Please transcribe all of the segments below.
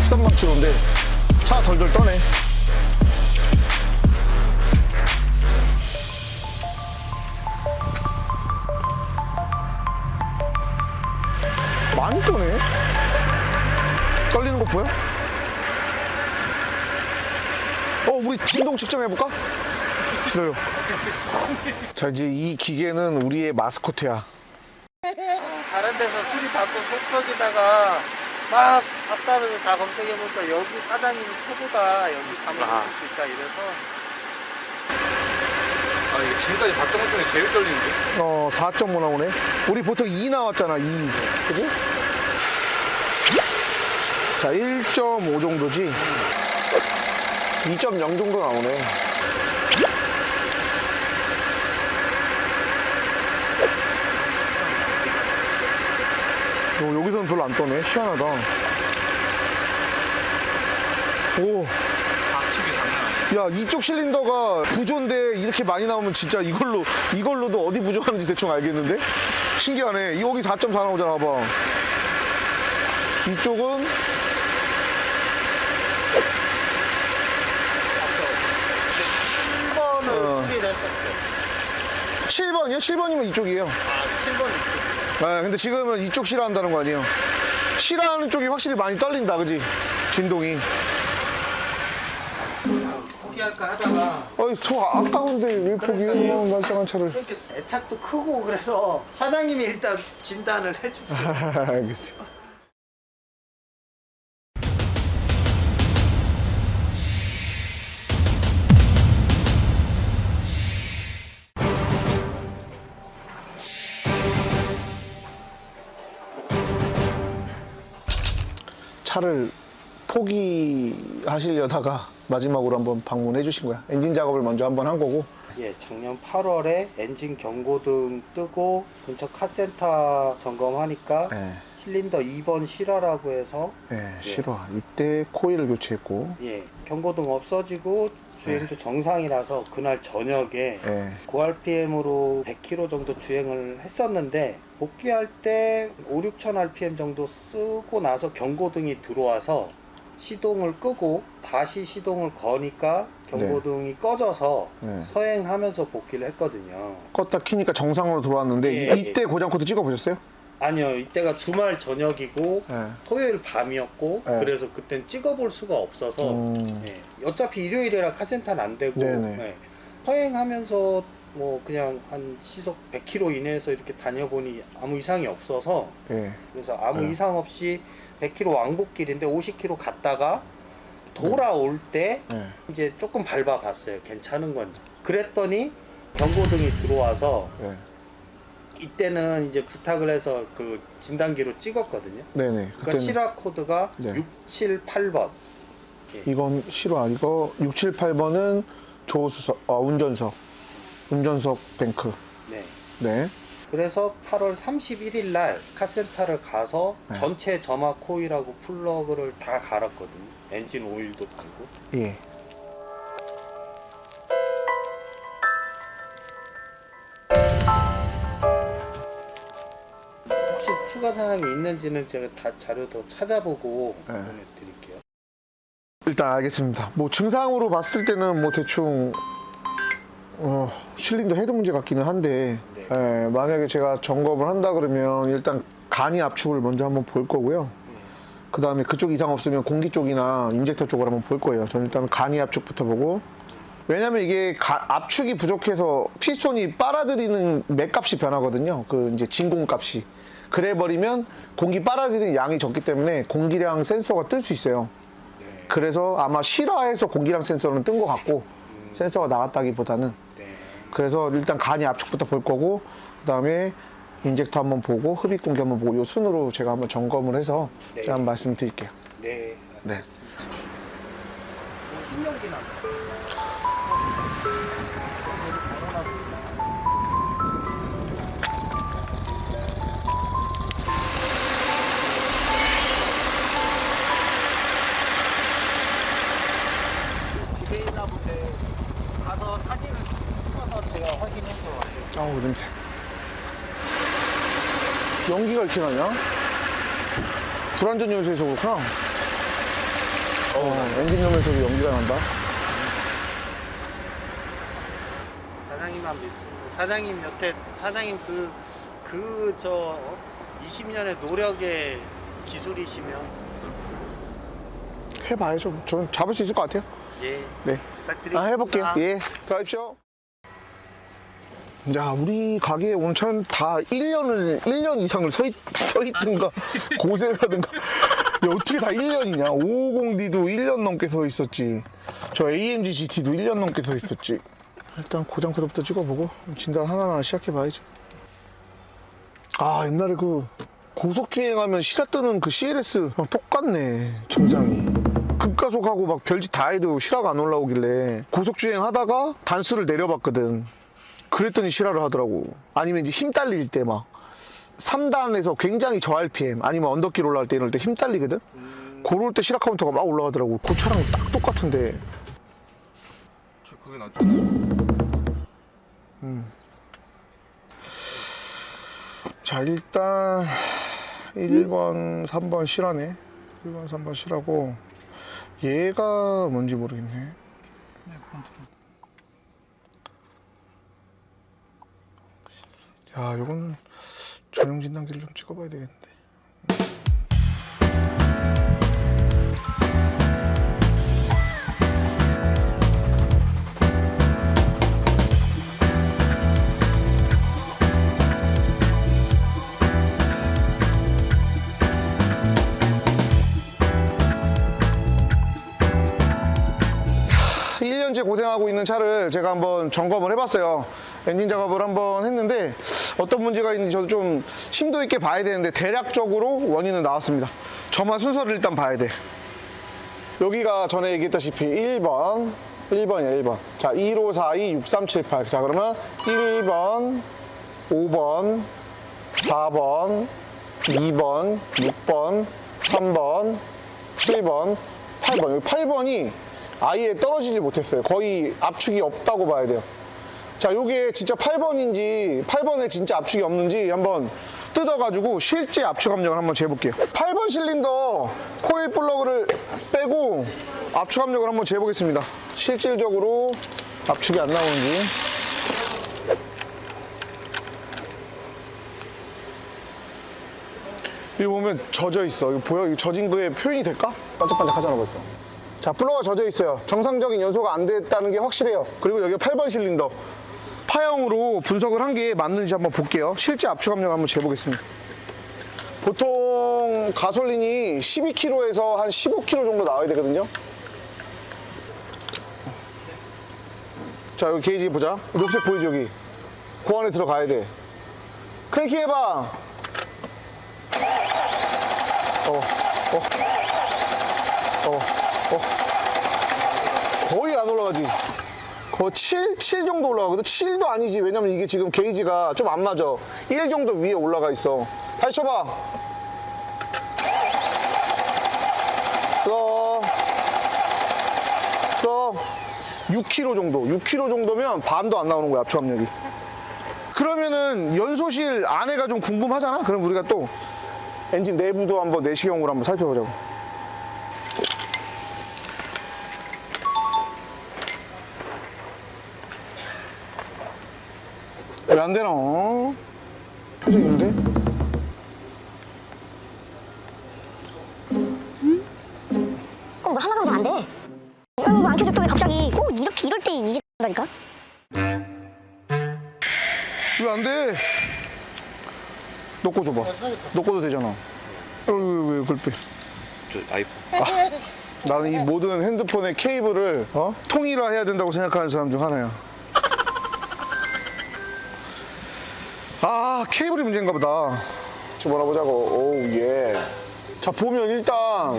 13만 킬로인데 차 덜덜 떠네. 많이 떠네. 떨리는 거 보여? 우리 진동 측정해볼까? 기다려. 자, 이제 이 기계는 우리의 마스코트야. 다른 데서 수리 받고 속석에다가 막 답답해서 다 검색해보니까 여기 사장님이 최고다, 여기 가면 해줄 수 있다 이래서. 아, 이게 지금까지 봤던 것 중에 제일 떨리는데? 4.5 나오네. 우리 보통 2 나왔잖아, 2. 그지? 자, 1.5 정도지. 2.0 정도 나오네. 여기서는 별로 안 떠네. 희한하다. 오. 박치기 장난 아니야. 야, 이쪽 실린더가 부조인데 이렇게 많이 나오면 진짜 이걸로도 어디 부족한지 대충 알겠는데? 신기하네. 여기 4.4 나오잖아, 봐봐. 이쪽은 7번을 수리를 했었어요. 7번이요? 7번이면 이쪽이에요. 7번 이쪽. 아, 근데 지금은 이쪽 싫어한다는 거 아니에요? 싫어하는 쪽이 확실히 많이 떨린다, 그지? 진동이. 포기할까 하다가 저 아까운데 왜 포기해요? 말짱한 차를. 이렇게 애착도 크고 그래서 사장님이 일단 진단을 해주세요. 알겠어요. 차를 포기하시려다가 마지막으로 한번 방문해 주신 거야. 엔진 작업을 먼저 한번 한 거고. 예, 작년 8월에 엔진 경고등 뜨고 근처 카센터 점검하니까 네. 실린더 2번 실화라고 해서 네, 실화. 이때 코일을 교체했고. 예, 경고등 없어지고 주행도 정상이라서 그날 저녁에 네. 고RPM으로 100km 정도 주행을 했었는데 복귀할 때 5, 6천 RPM 정도 쓰고 나서 경고등이 들어와서 시동을 끄고 다시 시동을 거니까 경고등이 꺼져서 네. 서행하면서 복귀를 했거든요. 껐다 키니까 정상으로 들어왔는데 예, 이때 고장 코드 찍어 보셨어요? 아니요, 이때가 주말 저녁이고 네. 토요일 밤이었고 네. 그래서 그땐 찍어볼 수가 없어서 예, 어차피 일요일이라 카센터는 안 되고 네네. 예, 서행하면서 뭐 그냥 한 시속 100km 이내에서 이렇게 다녀보니 아무 이상이 없어서 네. 그래서 아무 네. 이상 없이 100km 왕복길인데 50km 갔다가 돌아올 때 네. 이제 조금 밟아봤어요. 괜찮은 건지. 그랬더니 경고등이 들어와서 네. 이때는 이제 부탁을 해서 그 진단기로 찍었거든요. 네네. 그러니까 실화 코드가 네. 678번. 이건 실화. 이거 6, 7, 8번은 조수석, 운전석 뱅크. 네. 네. 그래서 8월 31일 날 카센터를 가서 네. 전체 점화 코일하고 플러그를 다 갈았거든요. 엔진 오일도 갈고. 예. 혹시 추가 사항이 있는지는 제가 다 자료 더 찾아보고 네. 보내드릴게요. 일단 알겠습니다. 뭐 증상으로 봤을 때는 뭐 대충 실린더 헤드 문제 같기는 한데 네. 예, 만약에 제가 점검을 한다 그러면 일단 간이 압축을 먼저 한번 볼 거고요. 그 다음에 그쪽 이상 없으면 공기 쪽이나 인젝터 쪽을 한번 볼 거예요. 저는 일단 간이 압축부터 보고, 왜냐면 이게 압축이 부족해서 피스톤이 빨아들이는 맥값이 변하거든요. 그 이제 진공값이. 그래 버리면 공기 빨아들이는 양이 적기 때문에 공기량 센서가 뜰 수 있어요. 네. 그래서 아마 실화에서 공기량 센서는 뜬 것 같고 센서가 나왔다기보다는. 네. 그래서 일단 간이 압축부터 볼 거고, 그 다음에 인젝터 한번 보고 흡입 공기 한번 보고, 요 순으로 제가 한번 점검을 해서 네. 제가 한번 말씀드릴게요. 네. 네. 알겠습니다. 신경기나. 집에 있나 본데 가서 사진을 찍어서 제가 확인해서 왔어요. 아우, 냄새. 연기가 이렇게 나냐? 불안전 요소에서 그렇구나. 엔진 넣으면 소리 연기가 난다. 사장님만 믿습니다. 사장님 여태 사장님 20년의 노력의 기술이시면 해봐야죠. 저는 잡을 수 있을 것 같아요. 예. 네. 부탁드립니다. 해볼게요. 예. 들어가십시오. 야, 우리 가게에 오는 차는 다 1년 이상을 서 있든가, 고생하든가. 야, 어떻게 다 1년이냐? 550D도 1년 넘게 서 있었지. 저 AMG GT도 1년 넘게 서 있었지. 일단 고장 코드부터 찍어보고, 진단 하나하나 시작해봐야지. 아, 옛날에 고속주행하면 실어 뜨는 그 CLS랑 똑같네, 증상이. 급가속하고 막 별짓 다 해도 실화가 안 올라오길래 고속주행 하다가 단수를 내려봤거든. 그랬더니 실화를 하더라고. 아니면 이제 힘 딸릴 때 막 3단에서 굉장히 저 RPM 아니면 언덕길 올라갈 때 이럴 때 힘 딸리거든. 그럴 때 실화 카운터가 막 올라가더라고. 그 차랑 딱 똑같은데. 저 그게 낫죠. 자, 일단 1번, 3번 실화네. 1번, 3번 실화고 얘가 뭔지 모르겠네. 네, 컨트롤. 야, 이거는 전용 진단기를 좀 찍어봐야 되겠는데. 하, 1년째 고생하고 있는 차를 제가 한번 점검을 해봤어요. 엔진 작업을 한번 했는데 어떤 문제가 있는지 저도 좀 심도 있게 봐야 되는데 대략적으로 원인은 나왔습니다. 저만 순서를 일단 봐야 돼. 여기가 전에 얘기했다시피 1번이야 1번. 자, 1542 6378. 자, 그러면 1번 5번 4번 2번 6번 3번 7번 8번. 여기 8번이 아예 떨어지지 못했어요. 거의 압축이 없다고 봐야 돼요. 자, 요게 진짜 8번인지 8번에 진짜 압축이 없는지 한번 뜯어가지고 실제 압축 압력을 한번 재볼게요. 8번 실린더 코일 플러그를 빼고 압축 압력을 한번 재보겠습니다. 실질적으로 압축이 안 나오는지. 여기 보면 젖어 있어. 이거 보여? 이거 젖은 거에 표현이 될까? 반짝반짝 하잖아 벌써. 자, 플러가 젖어 있어요. 정상적인 연소가 안 됐다는 게 확실해요. 그리고 여기 8번 실린더 파형으로 분석을 한 게 맞는지 한번 볼게요. 실제 압축 압력 한번 재보겠습니다. 보통 가솔린이 12km에서 한 15km 정도 나와야 되거든요. 자, 여기 게이지 보자. 녹색 보이죠, 여기? 그 안에 들어가야 돼. 크랭킹 해봐. 거의 안 올라가지. 거의 7 정도 올라가거든. 7도 아니지. 왜냐면 이게 지금 게이지가 좀 안 맞아. 1 정도 위에 올라가 있어. 다시 쳐봐. 써. 6kg 정도. 6kg 정도면 반도 안 나오는 거야, 압축 압력이. 그러면은 연소실 안에가 좀 궁금하잖아? 그럼 우리가 또 엔진 내부도 한번 내시경으로 한번 살펴보자고. 왜 안 되나? 표정 있는데? 뭐 하나 가면 안 돼. 이거 뭐안 켜줬어 왜 갑자기? 꼭 이럴 때 이제 한다니까. 왜 안 돼? 너 거 줘봐. 너 거도 되잖아. 왜 그걸 빼? 저 아이폰. 나는 이 모든 핸드폰의 케이블을 통일화해야 된다고 생각하는 사람 중 하나야. 아, 케이블이 문제인가 보다. 좀 몰아보자고. 오우, 예. 자, 보면 일단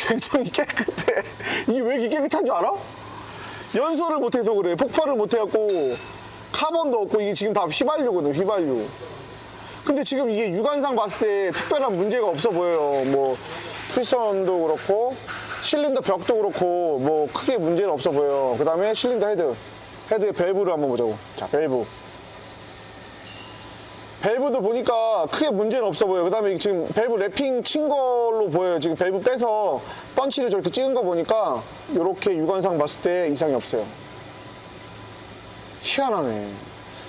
굉장히 깨끗해. 이게 왜 이렇게 깨끗한 줄 알아? 연소를 못해서 그래. 폭발을 못해갖고 카본도 없고 이게 지금 다 휘발유거든, 휘발유. 근데 지금 이게 육안상 봤을 때 특별한 문제가 없어 보여요. 뭐 피스턴도 그렇고 실린더 벽도 그렇고 뭐 크게 문제는 없어 보여. 그 다음에 실린더 헤드의 밸브를 한번 보자고. 자, 밸브. 밸브도 보니까 크게 문제는 없어 보여요. 그 다음에 지금 밸브 랩핑 친 걸로 보여요. 지금 밸브 빼서 펀치를 저렇게 찍은 거 보니까 이렇게 육안상 봤을 때 이상이 없어요. 희한하네.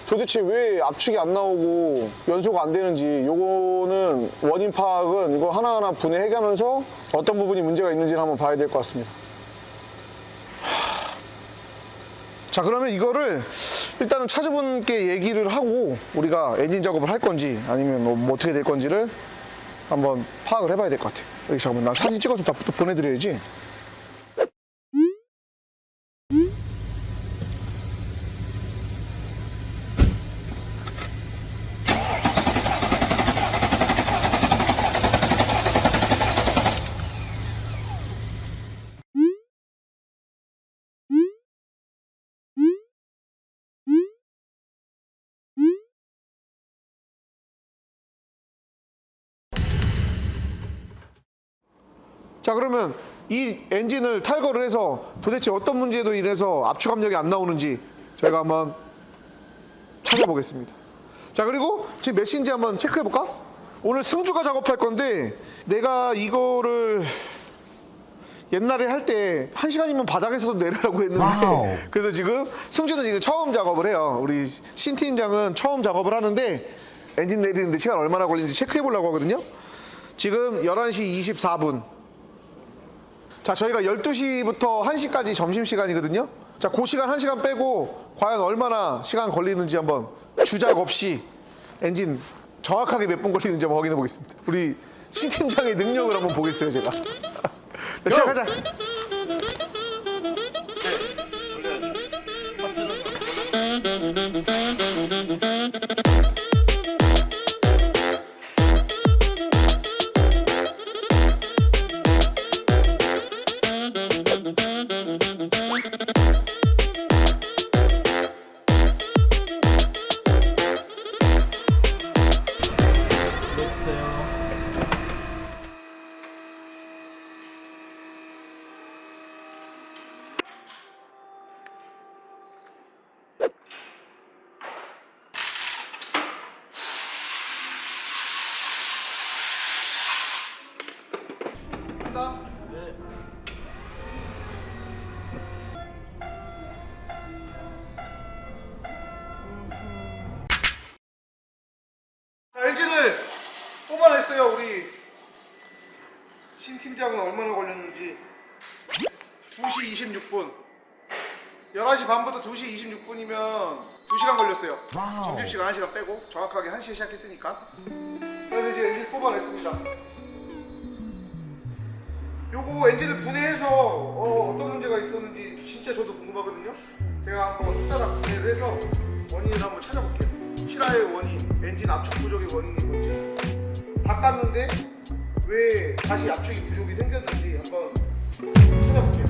도대체 왜 압축이 안 나오고 연소가 안 되는지, 요거는 원인 파악은 이거 하나하나 분해해가면서 어떤 부분이 문제가 있는지를 한번 봐야 될 것 같습니다. 자, 그러면 이거를 일단은 차주분께 얘기를 하고 우리가 엔진 작업을 할 건지 아니면 뭐 어떻게 될 건지를 한번 파악을 해봐야 될 것 같아요. 여기 잠깐만, 나 사진 찍어서 다 보내드려야지. 자, 그러면 이 엔진을 탈거를 해서 도대체 어떤 문제로 인해서 압축 압력이 안 나오는지 저희가 한번 찾아보겠습니다. 자, 그리고 지금 몇 시인지 한번 체크해 볼까? 오늘 승주가 작업할 건데 내가 이거를 옛날에 할 때 1시간이면 바닥에서도 내리라고 했는데 그래서 지금 승주는 지금 처음 작업을 해요. 우리 신 팀장은 처음 작업을 하는데 엔진 내리는데 시간 얼마나 걸리는지 체크해 보려고 하거든요. 지금 11시 24분. 자, 저희가 12시부터 1시까지 점심시간이거든요. 자, 그 시간 1시간 빼고 과연 얼마나 시간 걸리는지 한번 주작 없이 엔진 정확하게 몇 분 걸리는지 한번 확인해 보겠습니다. 우리 신 팀장의 능력을 한번 보겠어요, 제가. 자, 시작하자. 자, 엔진을 뽑아냈어요. 우리 신 팀장은 얼마나 걸렸는지. 2시 26분. 11시 반부터 2시 26분이면 2시간 걸렸어요. 점심시간 1시간 빼고 정확하게 1시에 시작했으니까. 그래서 이제 엔진 뽑아냈습니다. 요거 엔진을 분해해서 어떤 문제가 있었는지 진짜 저도 궁금하거든요. 제가 한번 따라 분해를 해서 원인을 한번 찾아볼게요. 실화의 원인, 엔진 압축 부족의 원인이 뭔지, 다 깠는데 왜 다시 압축이 부족이 생겼는지 한번 찾아볼게요.